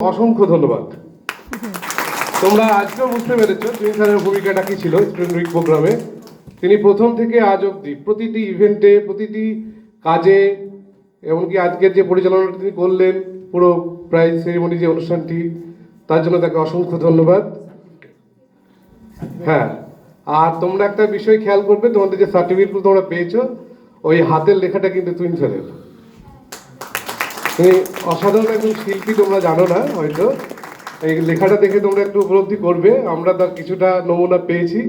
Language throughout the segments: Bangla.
অসংখ্য ধন্যবাদ। তোমরা আজকেও বুঝতে পেরেছো টুইন স্যারের ভূমিকাটা কি ছিল স্টুডেন্ট উইক প্রোগ্রামে। তিনি প্রথম থেকে আজ অবধি প্রতিটি ইভেন্টে, প্রতিটি কাজে, এমনকি আজকের যে পরিচালনাটা তিনি করলেন পুরো প্রাইজ সেরিমনি যে অনুষ্ঠানটি, তার জন্য তাকে অসংখ্য ধন্যবাদ। হ্যাঁ, আর তোমরা একটা বিষয় খেয়াল করবে, তোমাদের যে সার্টিফিকেট তোমরা পেয়েছো, ওই হাতের লেখাটা কিন্তু টুইন স্যারের। তুমি অসাধারণ একজন শিল্পী, তোমরা জানো না হয়তো। এই লেখাটা দেখে তোমরা একটু উপলব্ধি করবে। আমরা তার কিছুটা নমুনা পেয়েছি।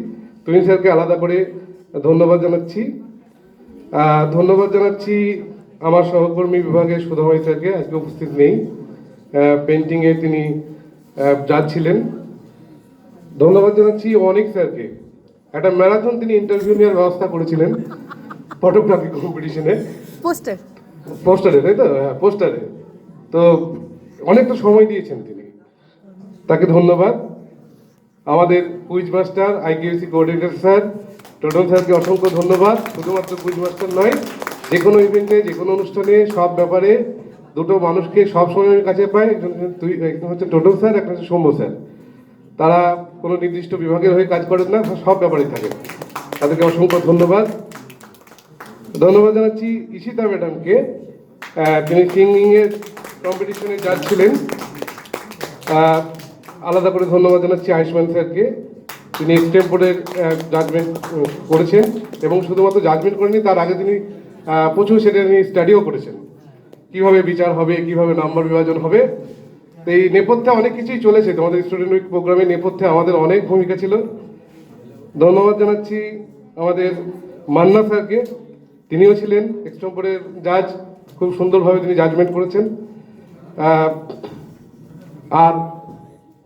টুইন স্যারকে আলাদা করে ধন্যবাদ জানাচ্ছি। ধন্যবাদ জানাচ্ছি আমার সহকর্মী বিভাগের সুধাময় স্যারকে, আজকে উপস্থিত নেই। পেন্টিংয়ে তিনি জাজ ছিলেন। ধন্যবাদ জানাচ্ছি অনেক স্যারকে। একটা ম্যারাথন তিনি ইন্টারভিউ নেওয়ার ব্যবস্থা করেছিলেন ফটোগ্রাফি কম্পিটিশনে, পোস্টারে, তাই তো? হ্যাঁ, পোস্টারে। তো অনেকটা সময় দিয়েছেন তিনি, তাকে ধন্যবাদ। আমাদের quiz master, IQC coordinator sir, Toton স্যারকে অসংখ্য ধন্যবাদ। শুধুমাত্র কুইজ মাস্টার নয়, যে কোনো ইভেন্টে, যে কোনো অনুষ্ঠানে, সব ব্যাপারে দুটো মানুষকে সবসময় আমি কাছে পাই। একজন হচ্ছে টোটন স্যার, একটা হচ্ছে সৌম্য স্যার। তারা কোনো নির্দিষ্ট বিভাগের হয়ে কাজ করেন না, সব ব্যাপারেই থাকে। তাদেরকে অসংখ্য ধন্যবাদ। ধন্যবাদ জানাচ্ছি ঈশিতা ম্যাডামকে, তিনি সিঙ্গিংয়ের কম্পিটিশনে জাজ ছিলেন। আলাদা করে ধন্যবাদ জানাচ্ছি আয়ুষ্মান স্যারকে, তিনি এক্সটেম্পোরের জাজমেন্ট করেছেন, এবং শুধুমাত্র জাজমেন্ট করেনি, তার আগে তিনি প্রচুর সেটা নিয়ে স্টাডিও করেছেন, কীভাবে বিচার হবে, কীভাবে নাম্বার বিভাজন হবে। তো এই নেপথ্যে অনেক কিছুই চলেছে। তোমাদের স্টুডেন্ট উইক প্রোগ্রামের নেপথ্যে আমাদের অনেক ভূমিকা ছিল। ধন্যবাদ জানাচ্ছি আমাদের মান্না স্যারকে, তিনিও ছিলেন এক্সটেম্পোরের জাজ, খুব সুন্দরভাবে তিনি জাজমেন্ট করেছেন। আর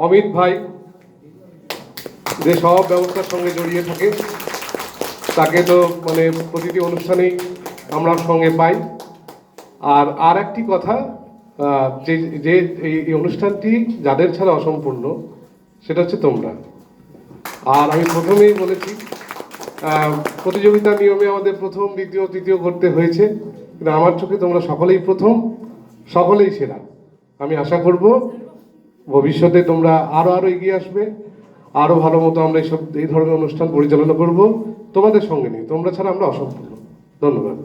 অমিত ভাই, যে সব ব্যবস্থার সঙ্গে জড়িয়ে থাকে, তাকে তো মানে প্রতিটি অনুষ্ঠানেই আমরা সঙ্গে পাই। আর একটি কথা, যে এই অনুষ্ঠানটি যাদের ছাড়া অসম্পূর্ণ, সেটা হচ্ছে তোমরা। আর আমি প্রথমেই বলেছি, প্রতিযোগিতার নিয়মে আমাদের প্রথম, দ্বিতীয়, তৃতীয় করতে হয়েছে, কিন্তু আমার চোখে তোমরা সকলেই প্রথম, সকলেই সেরা। আমি আশা করব ভবিষ্যতে তোমরা আরো এগিয়ে আসবে, আরো ভালো মতো আমরা এই ধরনের অনুষ্ঠান পরিচালনা করব তোমাদের সঙ্গে নিয়ে। তোমরা ছাড়া আমরা অসম্পূর্ণ। ধন্যবাদ।